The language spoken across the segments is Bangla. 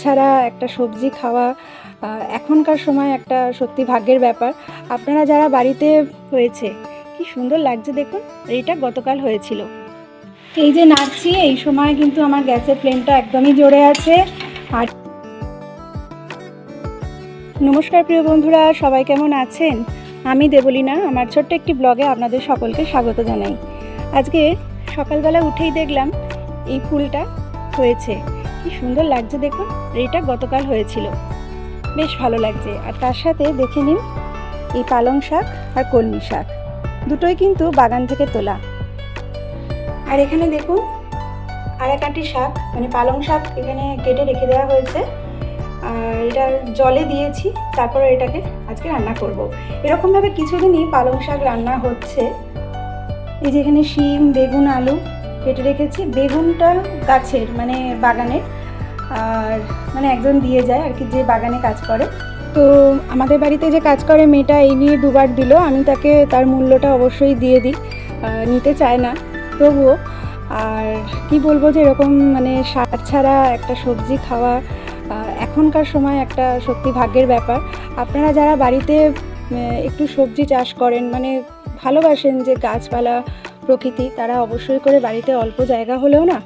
ছাড়া একটা সবজি খাওয়া এখনকার সময় একটা সত্যি ভাগ্যের ব্যাপার। আপনারা যারা বাড়িতে হয়েছে, কি সুন্দর লাগছে দেখুন। এইটা গতকাল হয়েছিল। এই যে নাড়ছি, এই সময় কিন্তু আমার গ্যাসের ফ্লেমটা একদমই জোরে আছে। আর নমস্কার প্রিয় বন্ধুরা, সবাই কেমন আছেন? আমি দেবলীনা, আমার ছোট্ট একটি ব্লগে আপনাদের সকলকে স্বাগত জানাই। আজকে সকালবেলা উঠেই দেখলাম এই ফুলটা হয়েছে, কি সুন্দর লাগছে দেখুন। এইটা গতকাল হয়েছিল, বেশ ভালো লাগছে। আর তার সাথে দেখে নিন এই পালং শাক আর কলমি শাক, দুটোই কিন্তু বাগান থেকে তোলা। আর এখানে দেখুন আর এক আঁটি শাক, মানে পালং শাক এখানে কেটে রেখে দেওয়া হয়েছে। আর এটা জলে দিয়েছি, তারপরে এটাকে আজকে রান্না করব। এরকমভাবে কিছুদিনই পালং শাক রান্না হচ্ছে। এই যে এখানে শিম, বেগুন, আলু কেটে রেখেছি। বেগুনটা গাছের, মানে বাগানের, আর মানে একজন দিয়ে যায় আর কি, যে বাগানে কাজ করে। তো আমাদের বাড়িতে যে কাজ করে মেয়েটা এই নিয়ে দুবার দিল, আমি তাকে তার মূল্যটা অবশ্যই দিয়ে দিই, নিতে চায় না তবুও। আর কি বলবো, যে এরকম মানে সার ছাড়া একটা সবজি খাওয়া এখনকার সময় একটা সত্যি ভাগ্যের ব্যাপার। আপনারা যারা বাড়িতে একটু সবজি চাষ করেন, মানে ভালোবাসেন যে গাছপালা প্রকৃতি, তারা অবশ্যই করে বাড়িতে অল্প জায়গা হলেও না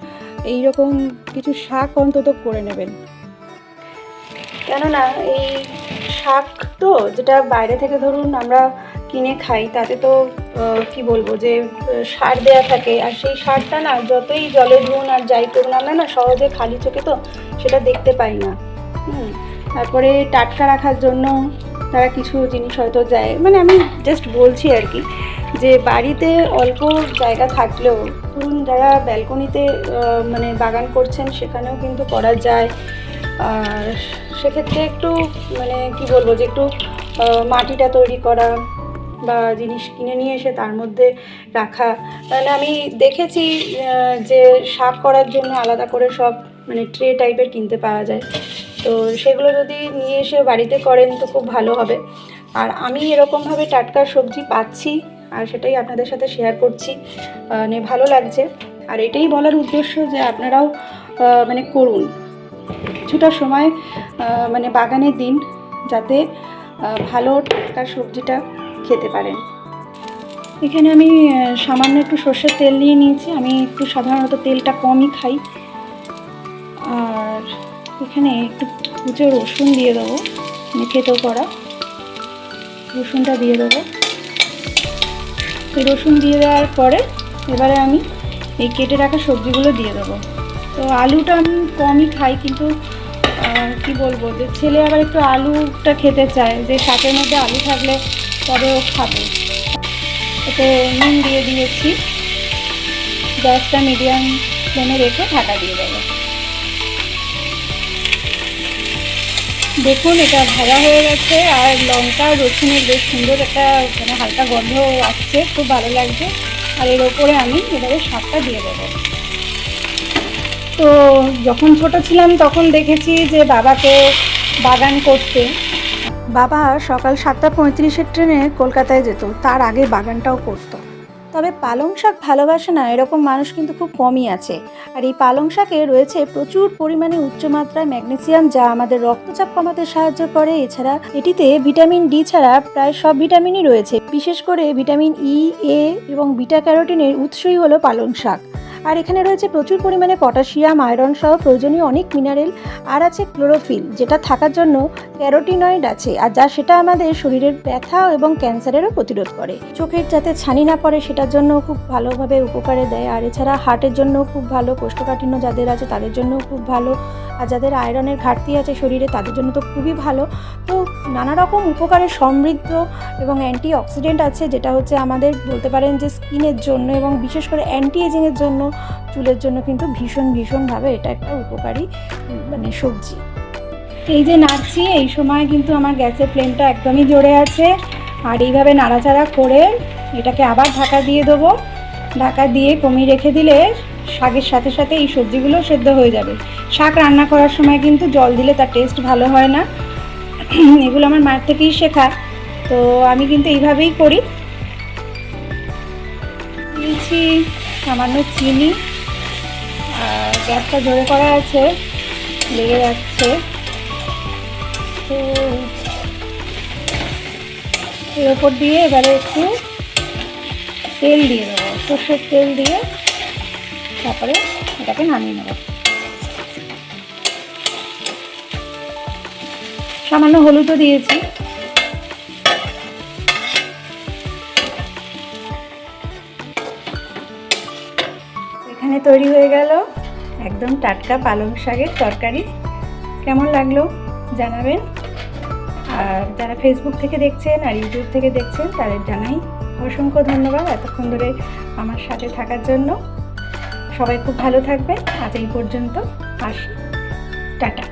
এই রকম কিছু শাক অন্তত করে নেবেন। কেননা এই শাক তো, যেটা বাইরে থেকে ধরুন আমরা কিনে খাই, তাতে তো কি বলবো, যে সার দেয়া থাকে। আর সেই সারটা না যতই জলে ধুন আর যাই করুন, আমরা না সহজে খালি চোখে তো সেটা দেখতে পাই না। তারপরে টাটকা রাখার জন্য তারা কিছু জিনিস হয়তো যায়, মানে আমি জাস্ট বলছি আর কি, যে বাড়িতে অল্প জায়গা থাকলেও ধরুন যারা ব্যালকনিতে মানে বাগান করছেন, সেখানেও কিন্তু করা যায়। আর সেক্ষেত্রে একটু মানে কি বলবো, যে একটু মাটিটা তৈরি করা বা জিনিস কিনে নিয়ে এসে তার মধ্যে রাখা। মানে আমি দেখেছি যে শাক করার জন্য আলাদা করে সব মানে ট্রে টাইপের কিনতে পাওয়া যায়, তো সেগুলো যদি নিয়ে এসে বাড়িতে করেন তো খুব ভালো হবে। আর আমি এরকমভাবে টাটকা সবজি পাচ্ছি, আর সেটাই আপনাদের সাথে শেয়ার করছি, মানে ভালো লাগছে। আর এটাই বলার উদ্দেশ্য যে আপনারাও মানে করুন কিছুটা সময়, মানে বাগানের দিন, যাতে ভালো টাটকা সবজিটা খেতে পারেন। এখানে আমি সামান্য একটু সর্ষের তেল নিয়ে নিয়েছি। আমি একটু সাধারণত তেলটা কমই খাই। আর এখানে একটু কুচো রসুন দিয়ে দেবো, মানে থেতো করা রসুনটা দিয়ে দেবো। এই রসুন দিয়ে দেওয়ার পরে এবারে আমি এই কেটে রাখা সবজিগুলো দিয়ে দেবো। তো আলুটা আমি কমই খাই, কিন্তু কি বলবো, যে ছেলে আবার একটু আলুটা খেতে চায়, যে শাকের মধ্যে আলু থাকলে তবে ও খাবে। এতে নুন দিয়ে দিয়েছি, গ্যাসটা মিডিয়াম ফ্লেমে রেখে ঢাকা দিয়ে দেবো। দেখুন এটা ভাজা হয়ে গেছে, আর লঙ্কা রসুনের বেশ সুন্দর একটা মানে হালকা গন্ধ আসছে, খুব ভালো লাগছে। আর এর ওপরে আমি এবারে শাকটা দিয়ে দেবো। তো যখন ছোট ছিলাম তখন দেখেছি যে বাবাকে বাগান করতে, বাবা সকাল 7:35 ট্রেনে কলকাতায় যেত, তার আগে বাগানটাও করতো। তবে পালং শাক ভালোবাসে না এরকম মানুষ কিন্তু খুব কমই আছে। আর এই পালং শাকে রয়েছে প্রচুর পরিমাণে উচ্চমাত্রায় ম্যাগনেসিয়াম, যা আমাদের রক্তচাপ কমাতে সাহায্য করে। এছাড়া এটিতে ভিটামিন ডি ছাড়া প্রায় সব ভিটামিনই রয়েছে। বিশেষ করে ভিটামিন ই, এ এবং বিটা ক্যারোটিনের উৎসই হলো পালং শাক। আর এখানে রয়েছে প্রচুর পরিমাণে পটাশিয়াম, আয়রন সহ প্রয়োজনীয় অনেক মিনারেল। আর আছে ক্লোরোফিল, যেটা থাকার জন্য ক্যারোটিনয়েড আছে, আর যা সেটা আমাদের শরীরের ব্যথা এবং ক্যান্সারেরও প্রতিরোধ করে। চোখের যাতে ছানি না পড়ে সেটার জন্য খুব ভালোভাবে উপকারে দেয়। আর এছাড়া হার্টের জন্য খুব ভালো, কোষ্ঠকাঠিন্য যাদের আছে তাদের জন্য খুব ভালো, আর যাদের আয়রনের ঘাটতি আছে শরীরে তাদের জন্য তো খুবই ভালো। তো নানা রকম উপকারে সমৃদ্ধ এবং অ্যান্টি অক্সিডেন্ট আছে, যেটা হচ্ছে আমাদের বলতে পারেন যে স্কিনের জন্য এবং বিশেষ করে অ্যান্টি এজিংয়ের জন্য, চুলের জন্য কিন্তু ভীষণভাবে এটা একটা উপকারী মানে সবজি। এই যে নাড়ছি, এই সময় কিন্তু আমার গ্যাসের ফ্লেমটা একদমই জোরে আছে। আর এইভাবে নাড়াচাড়া করে এটাকে আবার ঢাকা দিয়ে দেবো। ঢাকা দিয়ে কমিয়ে রেখে দিলে শাকের সাথে সাথে এই সবজিগুলো সেদ্ধ হয়ে যাবে। শাক রান্না করার সময় কিন্তু জল দিলে তার টেস্ট ভালো হয় না। এগুলো আমার মায়ের থেকেই শেখা, তো আমি কিন্তু এইভাবেই করি। দিয়েছি সামান্য চিনি, আর গ্যাসটা জোরে করা আছে। লেগে যাচ্ছে। তো এর ওপর দিয়ে এবারে একটু তেল দিয়ে দেবো, সর্ষের তেল দিয়ে তারপরে এটাকে নামিয়ে নেব। সামান্য হলুদও দিয়েছি। এখানে তৈরি হয়ে গেল একদম টাটকা পালং শাকের তরকারি। কেমন লাগলো জানাবেন। আর যারা ফেসবুক থেকে দেখছেন আর ইউটিউব থেকে দেখছেন তাদের জানাই অসংখ্য ধন্যবাদ এতক্ষণ ধরে আমার সাথে থাকার জন্য। সবাই খুব ভালো থাকবেন। আজ এই পর্যন্ত, আসি, টাটা।